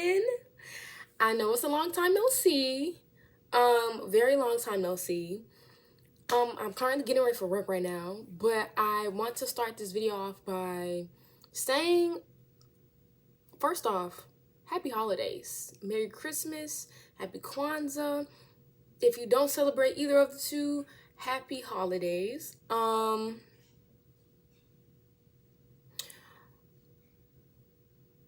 again. I know it's a long time no see. Very long time no see. I'm currently getting ready for work right now, but I want to start this video off by saying, first off, happy holidays. Merry Christmas, happy Kwanzaa. If you don't celebrate either of the two, happy holidays. I'm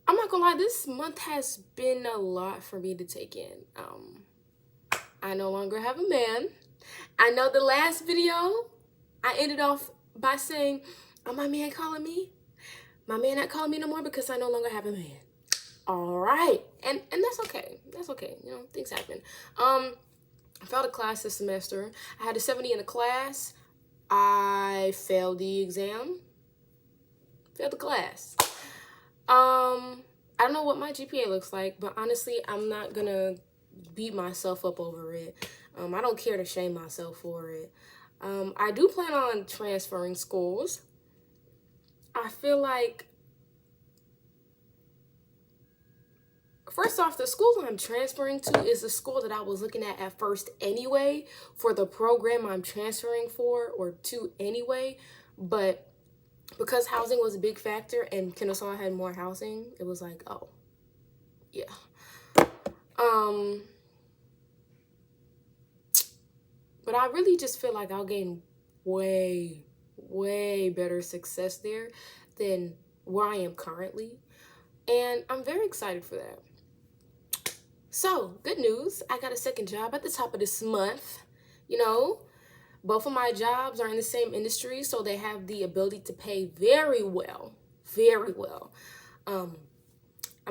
not gonna lie, this month has been a lot for me to take in. I no longer have a man. I know the last video, I ended off by saying, oh, my man calling me? My man not calling me no more because I no longer have a man. All right. And that's okay. That's okay. You know, things happen. I failed a class this semester. I had a 70 in the class. I failed the exam. Failed the class. I don't know what my GPA looks like, but honestly, I'm not gonna beat myself up over it. I don't care to shame myself for it. I do plan on transferring schools. I feel like, first off, the school I'm transferring to is the school that I was looking at first anyway, for the program I'm transferring for or to anyway, but because housing was a big factor and Kennesaw had more housing, it was like, oh, yeah. But I really just feel like I'll gain way better success there than where I am currently. And I'm very excited for that. So, good news. I got a second job at the top of this month. You know, both of my jobs are in the same industry, so they have the ability to pay very well. Very well. I'm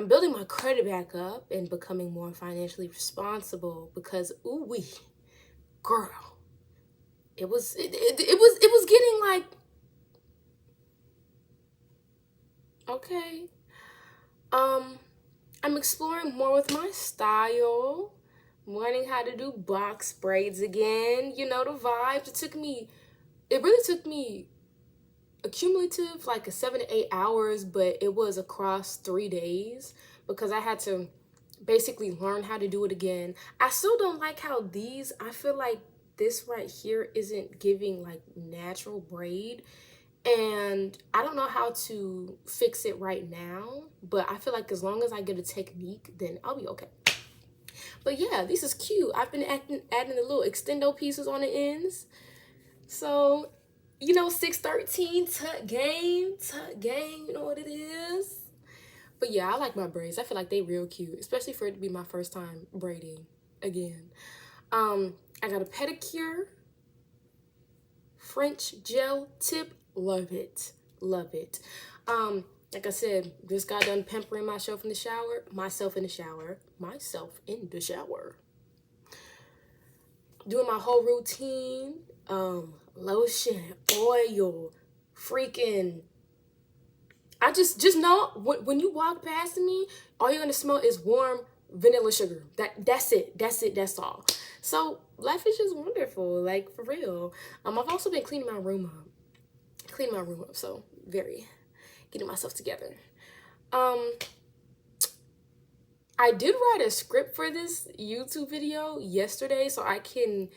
building my credit back up and becoming more financially responsible because, ooh-wee, girl, it was getting like, okay. I'm exploring more with my style, learning how to do box braids again, you know, the vibes. It really took me a cumulative like 7 to 8 hours, but it was across 3 days because I had to basically learn how to do it again. I still don't like how I feel like this right here isn't giving like natural braid, and I don't know how to fix it right now, but I feel like as long as I get a technique, then I'll be okay. But yeah, this is cute. I've been adding the little extendo pieces on the ends. So, you know, 613 tuck game, you know what it is. But yeah, I like my braids. I feel like they real cute, especially for it to be my first time braiding again. I got a pedicure, French gel tip. Love it. Love it. Like I said, just got done pampering myself in the shower. Doing my whole routine. Lotion, oil, freaking. I just know when you walk past me, all you're gonna smell is warm vanilla sugar. That's it. That's all. So life is just wonderful, like for real. I've also been cleaning my room up. So very getting myself together. I did write a script for this YouTube video yesterday so I can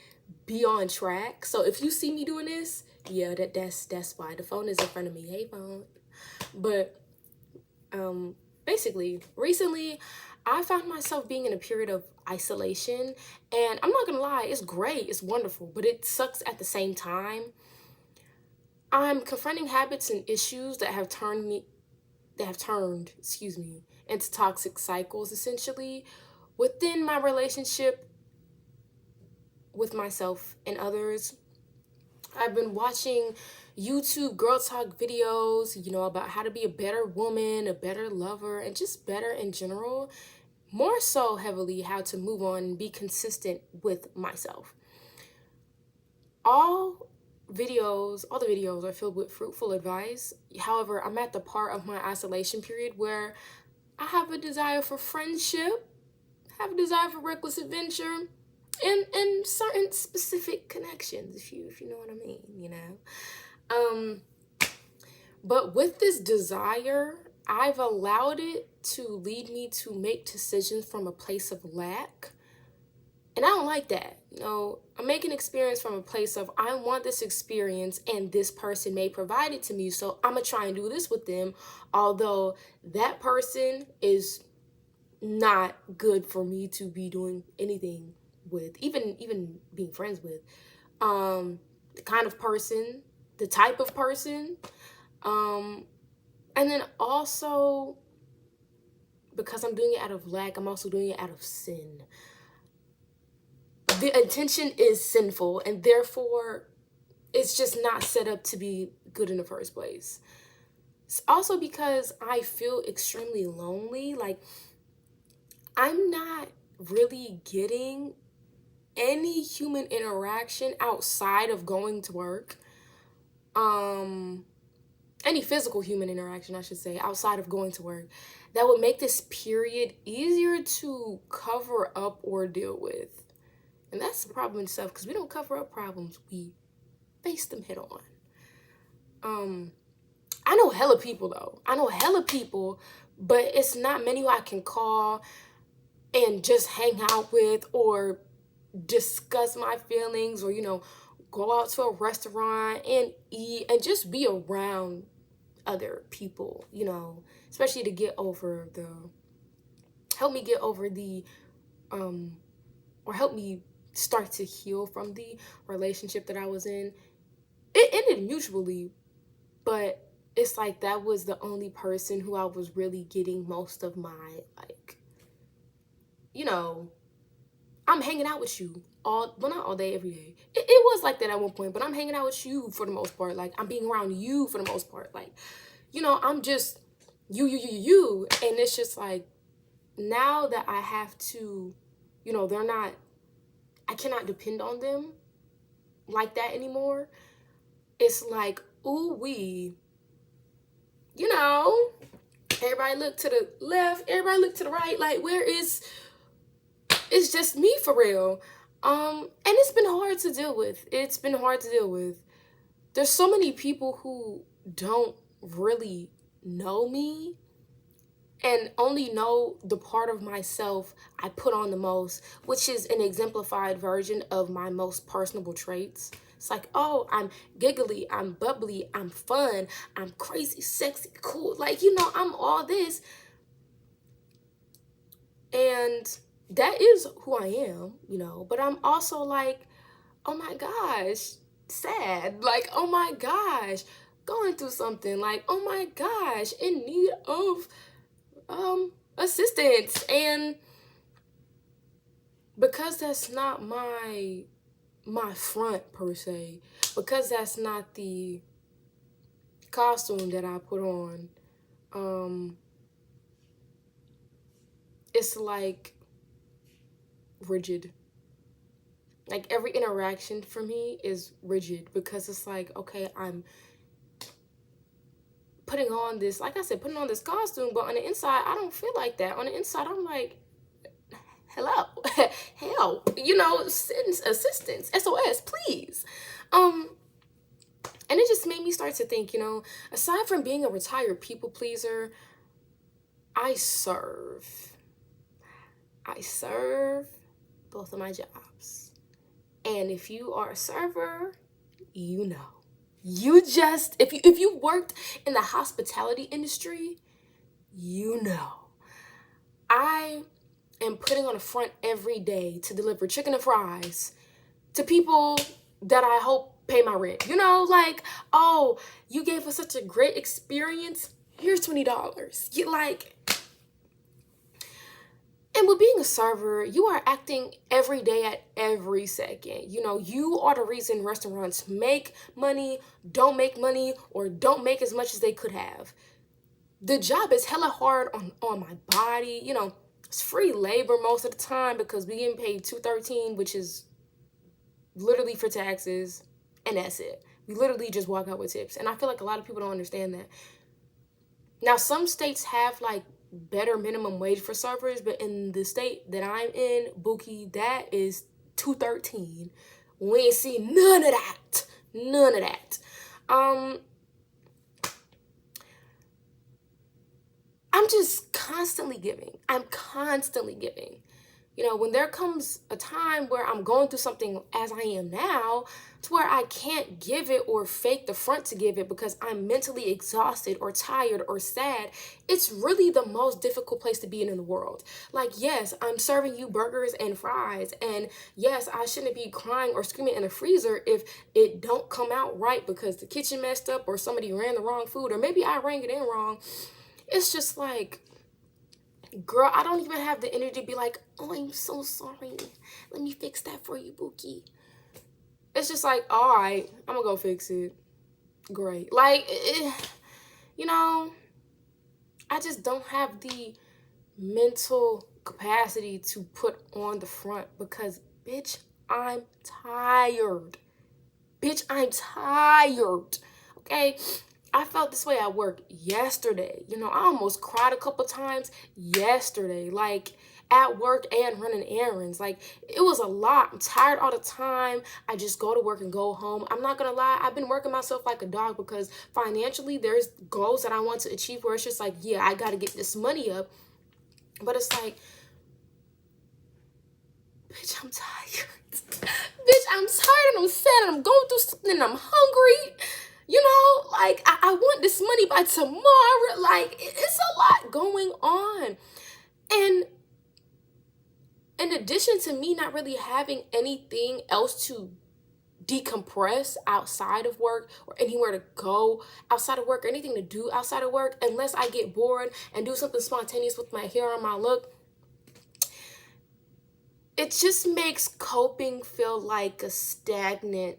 be on track. So if you see me doing this, yeah, that's why. The phone is in front of me. Hey, phone. But basically, recently I found myself being in a period of isolation, and I'm not gonna lie, it's great, it's wonderful, but it sucks at the same time. I'm confronting habits and issues that have turned into toxic cycles, essentially, within my relationship with myself and others. I've been watching YouTube girl talk videos, you know, about how to be a better woman, a better lover, and just better in general. More so heavily how to move on and be consistent with myself. All the videos are filled with fruitful advice. However, I'm at the part of my isolation period where I have a desire for friendship, have a desire for reckless adventure, and certain specific connections, if you know what I mean, you know. But with this desire, I've allowed it to lead me to make decisions from a place of lack. And I don't like that. I'm making experience from a place of I want this experience and this person may provide it to me. So I'm going to try and do this with them. Although that person is not good for me to be doing anything with, even being friends with. The kind of person, the type of person. And then also, because I'm doing it out of lack, I'm also doing it out of sin. The intention is sinful, and therefore it's just not set up to be good in the first place. It's also because I feel extremely lonely. Like, I'm not really getting any human interaction outside of going to work. Any physical human interaction, I should say, outside of going to work, that would make this period easier to cover up or deal with. And that's the problem itself, because we don't cover up problems, we face them head on. I know hella people, though. I know hella people, but it's not many who I can call and just hang out with or discuss my feelings, or, go out to a restaurant and eat and just be around other people, especially to help me get over the, or help me start to heal from the relationship that I was in. It ended mutually, but it's like that was the only person who I was really getting most of my, I'm hanging out with you not all day, every day. It was like that at one point, but I'm hanging out with you for the most part. Like, I'm being around you for the most part. Like, I'm just you. And it's just like, now that I have to, I cannot depend on them like that anymore. It's like, everybody look to the left, everybody look to the right. Like, it's just me for real. And it's been hard to deal with. There's so many people who don't really know me and only know the part of myself I put on the most, which is an exemplified version of my most personable traits. It's like, oh, I'm giggly, I'm bubbly, I'm fun, I'm crazy, sexy, cool. Like, I'm all this. And that is who I am, but I'm also like, oh my gosh, sad. Like, oh my gosh, going through something. Like, oh my gosh, in need of assistance. And because that's not my front per se, because that's not the costume that I put on, it's like rigid. Like, every interaction for me is rigid, because it's like, okay, I'm putting on this, like I said, putting on this costume, but on the inside, I don't feel like that. On the inside, I'm like, hello, help, assistance, SOS, please. And it just made me start to think, aside from being a retired people pleaser, I serve both of my jobs. And if you are a server, you just, if you worked in the hospitality industry, I am putting on a front every day to deliver chicken and fries to people that I hope pay my rent. Like, oh, you gave us such a great experience, here's $20. And with being a server, you are acting every day at every second. You are the reason restaurants make money, don't make money, or don't make as much as they could have. The job is hella hard on my body. It's free labor most of the time, because we getting paid $213, which is literally for taxes, and that's it. We literally just walk out with tips. And I feel like a lot of people don't understand that. Now, some states have better minimum wage for servers, but in the state that I'm in, Buki, that is $213. We ain't see none of that. I'm just constantly giving. I'm constantly giving. You know, when there comes a time where I'm going through something as I am now, to where I can't give it or fake the front to give it because I'm mentally exhausted or tired or sad, it's really the most difficult place to be in the world. Like, yes, I'm serving you burgers and fries, and yes, I shouldn't be crying or screaming in the freezer if it don't come out right because the kitchen messed up or somebody ran the wrong food or maybe I rang it in wrong. It's just like, girl, I don't even have the energy to be like, oh, I'm so sorry. Let me fix that for you, Bookie. It's just like, all right, I'm gonna go fix it. Great. Like, you know, I just don't have the mental capacity to put on the front because, bitch, I'm tired. Bitch, I'm tired. Okay? I felt this way at work yesterday. You know, I almost cried a couple times yesterday. Like, at work and running errands. Like, it was a lot. I'm tired all the time. I just go to work and go home. I'm not gonna lie, I've been working myself like a dog because financially there's goals that I want to achieve where it's just like, yeah, I gotta get this money up. But it's like, bitch, I'm tired. Bitch, I'm tired and I'm sad and I'm going through something and I'm hungry. You know, like, I want this money by tomorrow. Like, it's a lot going on. And in addition to me not really having anything else to decompress outside of work or anywhere to go outside of work or anything to do outside of work, unless I get bored and do something spontaneous with my hair or my look, it just makes coping feel like a stagnant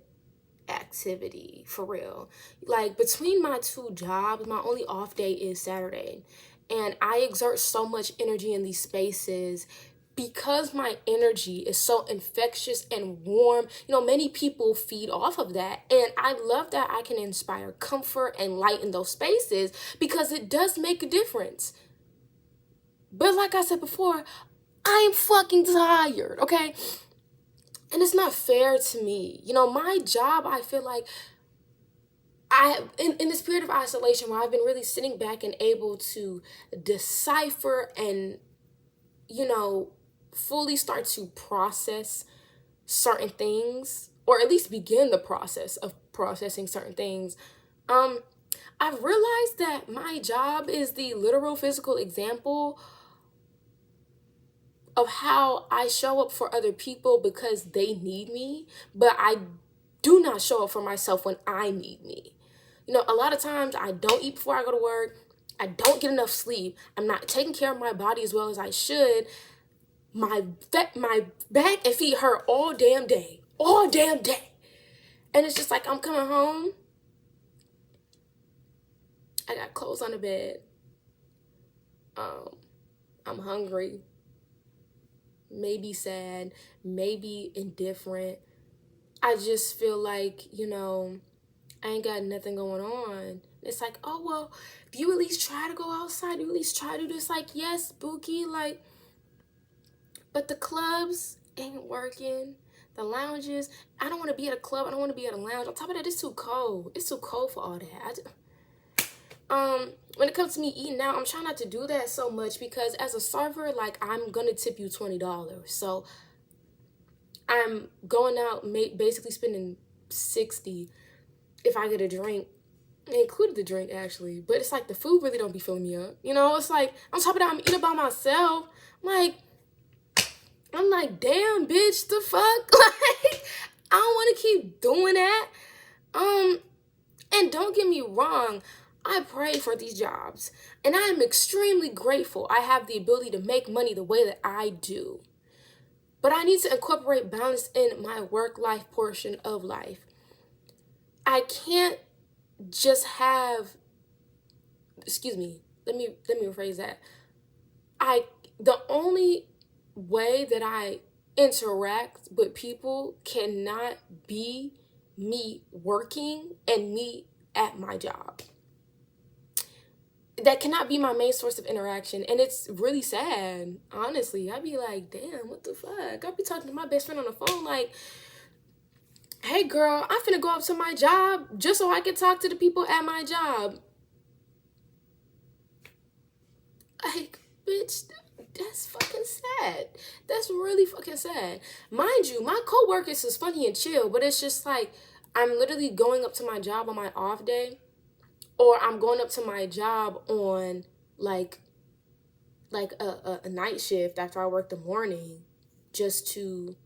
activity, for real. Like, between my two jobs, my only off day is Saturday, and I exert so much energy in these spaces because my energy is so infectious and warm. You know, many people feed off of that, and I love that I can inspire comfort and light in those spaces because it does make a difference. But like I said before, I am fucking tired, okay? And it's not fair to me. You know, my job, I feel like in this period of isolation where I've been really sitting back and able to decipher and, you know, fully start to process certain things, or at least begin the process of processing certain things, I've realized that my job is the literal physical example of how I show up for other people because they need me, but I do not show up for myself when I need me. You know, a lot of times I don't eat before I go to work. I don't get enough sleep. I'm not taking care of my body as well as I should. My back and feet hurt all damn day. All damn day. And it's just like, I'm coming home. I got clothes on the bed. I'm hungry. Maybe sad. Maybe indifferent. I just feel like, you know, I ain't got nothing going on. It's like, oh, well, do you at least try to go outside? Do you at least try to do this? Like, yes, Bookie, like, but the clubs ain't working. The lounges, I don't want to be at a club. I don't want to be at a lounge. On top of that, it's too cold. It's too cold for all that. When it comes to me eating now, I'm trying not to do that so much because as a server, like, I'm going to tip you $20. So I'm going out, basically spending $60 if I get a drink. I included the drink, actually. But it's like the food really don't be filling me up. You know, it's like, on top of that, I'm eating by myself. I'm like, damn, bitch, the fuck? Like, I don't want to keep doing that. And don't get me wrong, I pray for these jobs. And I am extremely grateful I have the ability to make money the way that I do. But I need to incorporate balance in my work-life portion of life. I can't just have, let me rephrase that. The only way that I interact with people cannot be me working and me at my job. That cannot be my main source of interaction, and it's really sad, honestly. I'd be like, damn, what the fuck? I'd be talking to my best friend on the phone like, hey girl, I'm finna go up to my job just so I can talk to the people at my job. Like, bitch, that's fucking sad. That's really fucking sad. Mind you, my coworkers is funny and chill, but it's just like I'm literally going up to my job on my off day, or I'm going up to my job on like a night shift after I work the morning, just to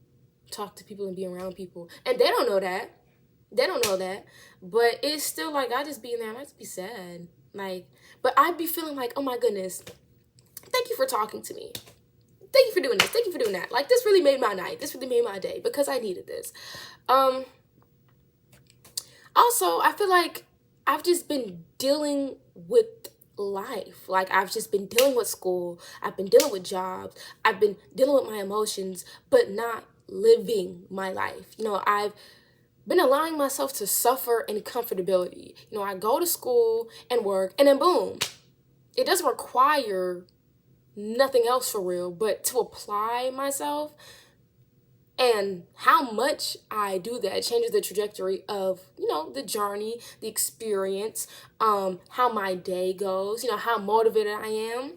talk to people and be around people. And they don't know that. They don't know that. But it's still like I just be in there and I just be sad. Like, but I'd be feeling like, oh my goodness, thank you for talking to me. Thank you for doing this. Thank you for doing that. Like, this really made my night. This really made my day because I needed this. Also, I feel like I've just been dealing with life. Like, I've just been dealing with school. I've been dealing with jobs. I've been dealing with my emotions, but not living my life. You know, I've been allowing myself to suffer in comfortability. You know, I go to school and work, and then boom, it doesn't require nothing else for real but to apply myself. And how much I do that changes the trajectory of, you know, the journey, the experience, how my day goes, you know, how motivated I am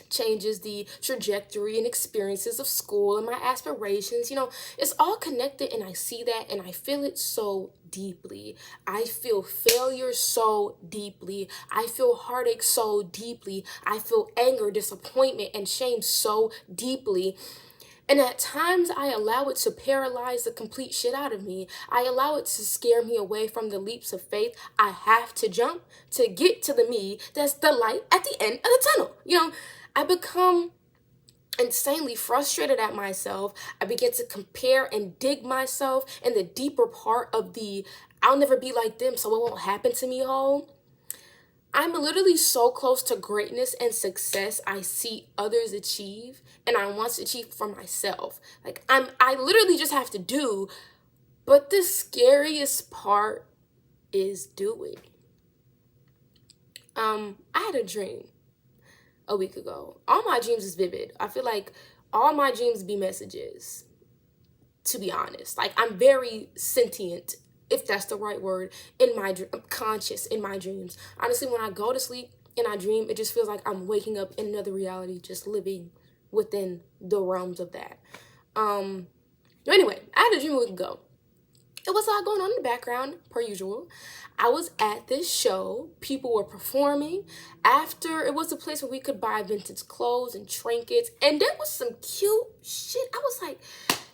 changes the trajectory and experiences of school and my aspirations. You know, it's all connected, and I see that and I feel it so deeply. I feel failure so deeply. I feel heartache so deeply. I feel anger, disappointment, and shame so deeply. And at times, I allow it to paralyze the complete shit out of me. I allow it to scare me away from the leaps of faith I have to jump to get to the me that's the light at the end of the tunnel. You know, I become insanely frustrated at myself. I begin to compare and dig myself in the deeper part of the I'll never be like them, so it won't happen to me hole. I'm literally so close to greatness and success I see others achieve, and I want to achieve for myself. Like, I literally just have to do, but the scariest part is doing. I had a dream a week ago. All my dreams is vivid. I feel like all my dreams be messages, to be honest. Like, I'm very sentient, if that's the right word, in my dream. I'm conscious in my dreams. Honestly, when I go to sleep and I dream, it just feels like I'm waking up in another reality, just living within the realms of that. Anyway, I had a dream a week ago. It was a lot going on in the background, per usual. I was at this show. People were performing. After, it was a place where we could buy vintage clothes and trinkets. And there was some cute shit. I was like,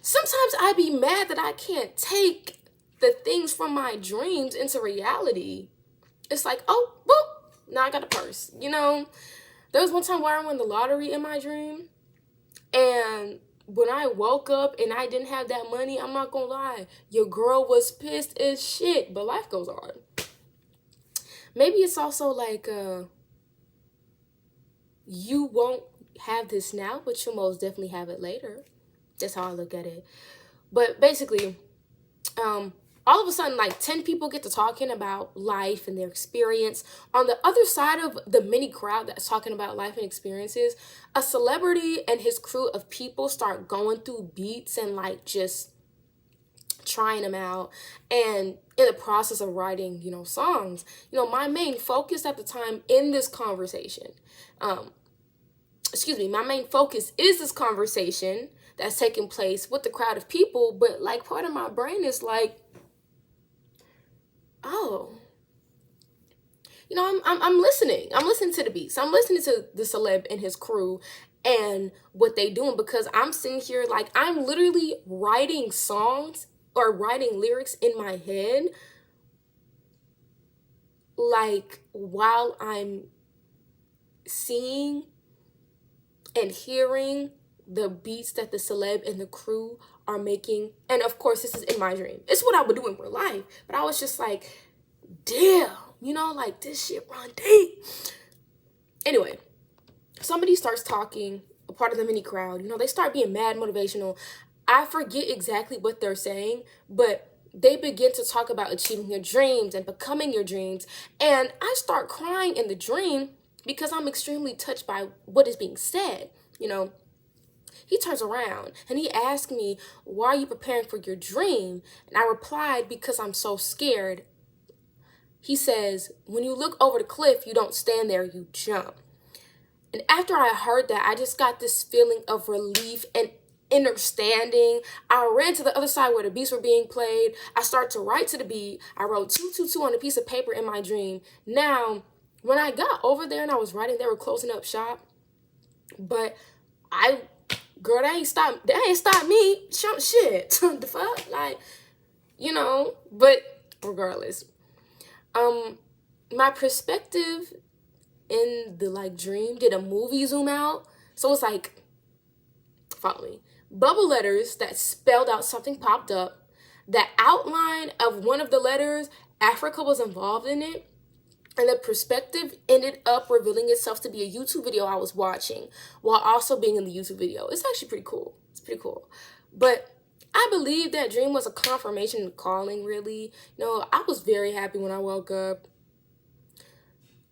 sometimes I'd be mad that I can't take the things from my dreams into reality. It's like, oh, boop, now I got a purse. You know, there was one time where I won the lottery in my dream. And when I woke up and I didn't have that money, I'm not gonna lie, your girl was pissed as shit, but life goes on. Maybe it's also like, you won't have this now, but you'll most definitely have it later. That's how I look at it. But basically, all of a sudden, like 10 people get to talking about life and their experience. On the other side of the mini crowd that's talking about life and experiences, a celebrity and his crew of people start going through beats and like just trying them out. And in the process of writing, you know, songs, you know, my main focus at the time in this conversation, my main focus is this conversation that's taking place with the crowd of people. But like part of my brain is like, oh, you know, I'm listening. I'm listening to the beats. I'm listening to the celeb and his crew and what they doing, because I'm sitting here like I'm literally writing songs or writing lyrics in my head, like while I'm seeing and hearing the beats that the celeb and the crew are making. And of course, this is in my dream. It's what I would do in real life. But I was just like, damn, you know, like this shit run deep. Anyway, somebody starts talking, a part of the mini crowd. You know, they start being mad motivational. I forget exactly what they're saying, but they begin to talk about achieving your dreams and becoming your dreams. And I start crying in the dream because I'm extremely touched by what is being said, you know. He turns around and he asked me, why are you preparing for your dream? And I replied, because I'm so scared. He says, when you look over the cliff, you don't stand there, you jump. And after I heard that, I just got this feeling of relief and understanding. I ran to the other side where the beats were being played. I started to write to the beat. I wrote 222 on a piece of paper in my dream. Now, when I got over there and I was writing, they were closing up shop. But girl, that ain't stopped me. Shit. The fuck? Like, but regardless. My perspective in the dream did a movie zoom out. So it's like, follow me. Bubble letters that spelled out something popped up. The outline of one of the letters, Africa was involved in it. And the perspective ended up revealing itself to be a YouTube video I was watching while also being in the YouTube video. It's actually pretty cool. It's pretty cool. But I believe that dream was a confirmation of calling, really. I was very happy when I woke up.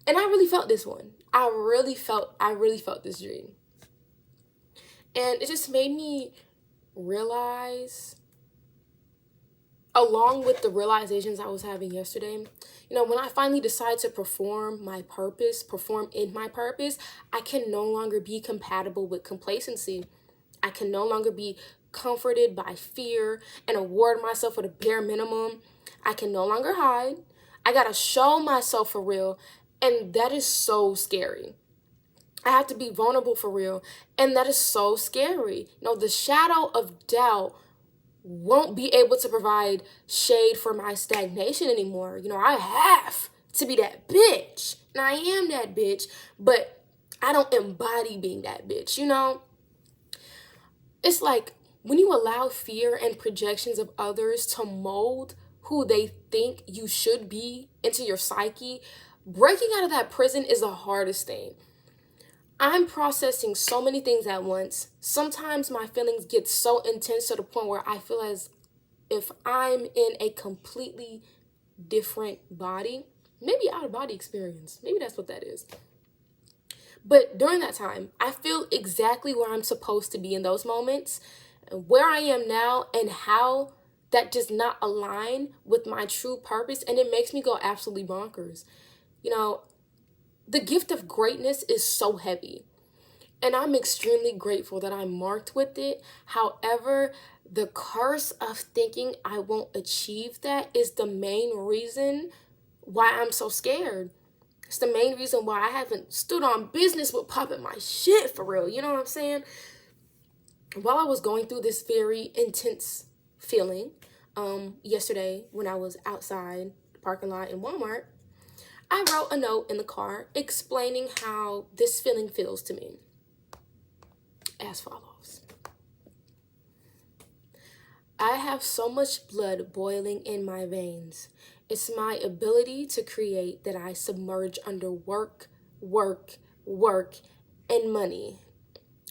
And I really felt this one. I really felt this dream. And it just made me realize, along with the realizations I was having yesterday, when I finally decide to perform in my purpose, I can no longer be compatible with complacency. I can no longer be comforted by fear and award myself with a bare minimum. I can no longer hide. I gotta show myself for real. And that is so scary. I have to be vulnerable for real. And that is so scary. The shadow of doubt won't be able to provide shade for my stagnation anymore. I have to be that bitch. And I am that bitch, but I don't embody being that bitch, It's like when you allow fear and projections of others to mold who they think you should be into your psyche, breaking out of that prison is the hardest thing. I'm processing so many things at once. Sometimes my feelings get so intense to the point where I feel as if I'm in a completely different body, maybe out of body experience. Maybe that's what that is. But during that time, I feel exactly where I'm supposed to be in those moments, where I am now, and how that does not align with my true purpose. And it makes me go absolutely bonkers. The gift of greatness is so heavy, and I'm extremely grateful that I'm marked with it. However, the curse of thinking I won't achieve that is the main reason why I'm so scared. It's the main reason why I haven't stood on business with popping my shit for real. You know what I'm saying? While I was going through this very intense feeling yesterday when I was outside the parking lot in Walmart, I wrote a note in the car explaining how this feeling feels to me as follows. I have so much blood boiling in my veins. It's my ability to create that I submerge under work, and money.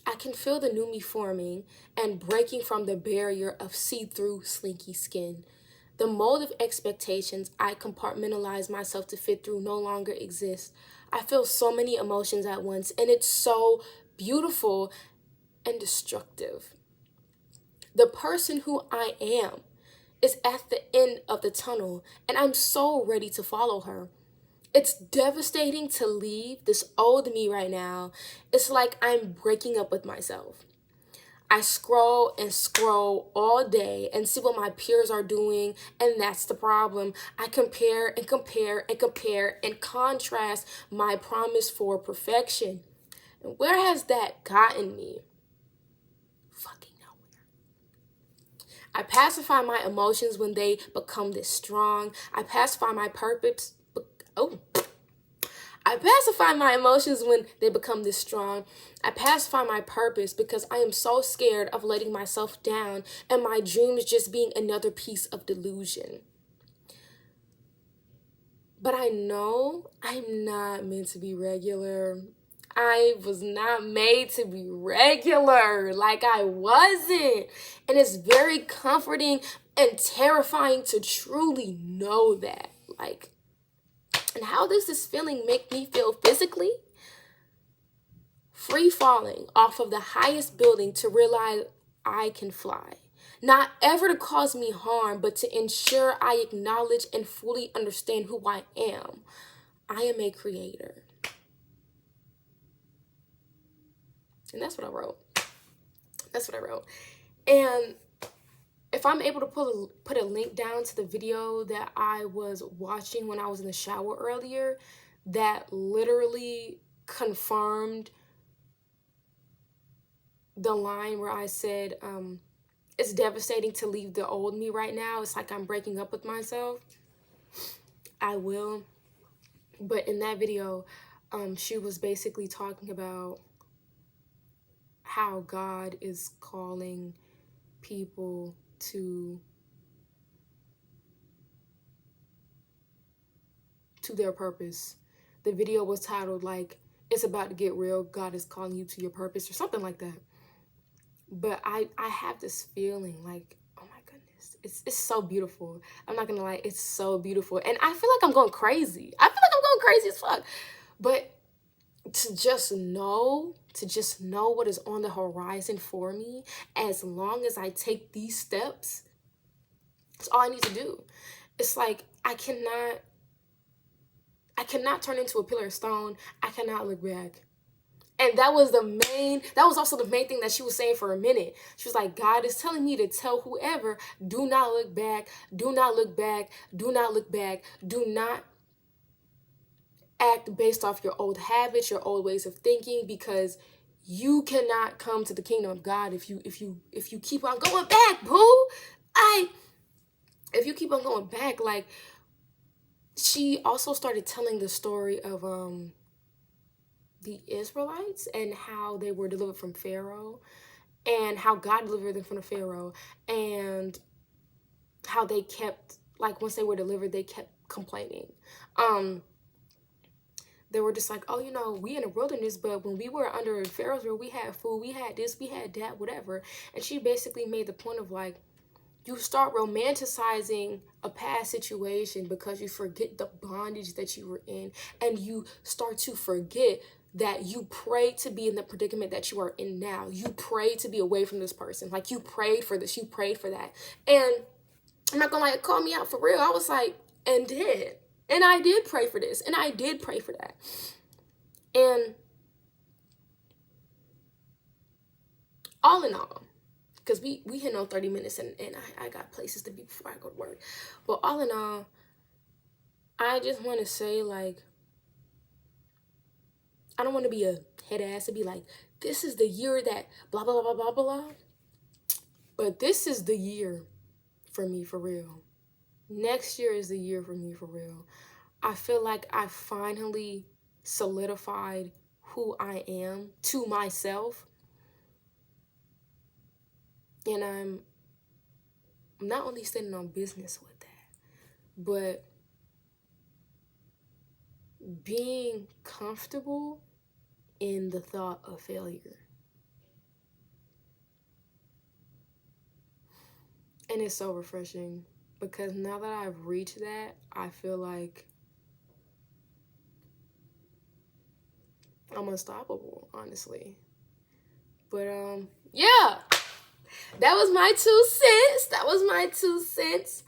I can feel the new me forming and breaking from the barrier of see-through, slinky skin. The mold of expectations I compartmentalize myself to fit through no longer exists. I feel so many emotions at once, and it's so beautiful and destructive. The person who I am is at the end of the tunnel, and I'm so ready to follow her. It's devastating to leave this old me right now. It's like I'm breaking up with myself. I scroll and scroll all day and see what my peers are doing, and that's the problem. I compare and contrast my promise for perfection. And where has that gotten me? Fucking nowhere. I pacify my emotions when they become this strong. I pacify my emotions when they become this strong. I pacify my purpose because I am so scared of letting myself down and my dreams just being another piece of delusion. But I know I'm not meant to be regular. I was not made to be regular. I wasn't. And it's very comforting and terrifying to truly know that. And how does this feeling make me feel physically? Free falling off of the highest building to realize I can fly. Not ever to cause me harm, but to ensure I acknowledge and fully understand who I am. I am a creator. And that's what I wrote. That's what I wrote. And if I'm able to put a link down to the video that I was watching when I was in the shower earlier, that literally confirmed the line where I said, it's devastating to leave the old me right now. It's like I'm breaking up with myself. I will. But in that video, she was basically talking about how God is calling people to their purpose. The video was titled like, "It's about to get real. God is calling you to your purpose," or something like that. But I have this feeling like, oh my goodness, it's so beautiful. I'm not gonna lie, it's so beautiful. And I feel like I'm going crazy. I feel like I'm going crazy as fuck. But to just know what is on the horizon for me, as long as I take these steps, it's all I need to do. It's like I cannot turn into a pillar of stone. I cannot look back. And that was also the main thing that she was saying for a minute. She was like, God is telling me to tell whoever, do not look back, do not look back, do not look back, do not act based off your old habits, your old ways of thinking, because you cannot come to the kingdom of God if you keep on going back, boo. If you keep on going back, like, she also started telling the story of the Israelites and how they were delivered from Pharaoh, and how God delivered them from the Pharaoh, and how they kept, like, once they were delivered, they kept complaining. They were just like, oh, you know, we in the wilderness, but when we were under Pharaoh's rule, we had food, we had this, we had that, whatever. And she basically made the point of like, you start romanticizing a past situation because you forget the bondage that you were in, and you start to forget that you prayed to be in the predicament that you are in now. You prayed to be away from this person. Like, you prayed for this, you prayed for that. And I'm not gonna, like, call me out for real. I was like, and I did pray for this, and I did pray for that. And all in all, because we hit on 30 minutes, and I got places to be before I go to work. But all in all, I just want to say, like, I don't want to be a head ass to be like, this is the year that blah, blah, blah, blah, blah, blah. But this is the year for me, for real. Next year is the year for me, for real. I feel like I finally solidified who I am to myself. And I'm not only standing on business with that, but being comfortable in the thought of failure. And it's so refreshing, because now that I've reached that, I feel like I'm unstoppable, honestly. But yeah, that was my 2 cents. That was my 2 cents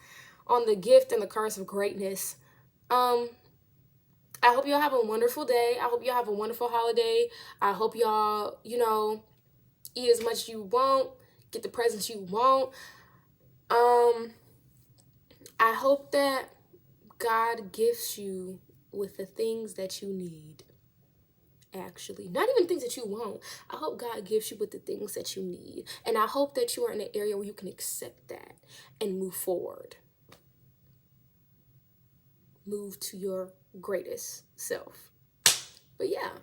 on the gift and the curse of greatness. I hope y'all have a wonderful day. I hope y'all have a wonderful holiday. I hope y'all, you know, eat as much as you want, get the presents you want. I hope that God gifts you with the things that you need. Actually, not even things that you want. I hope God gives you with the things that you need. And I hope that you are in an area where you can accept that and move forward. Move to your greatest self. But yeah.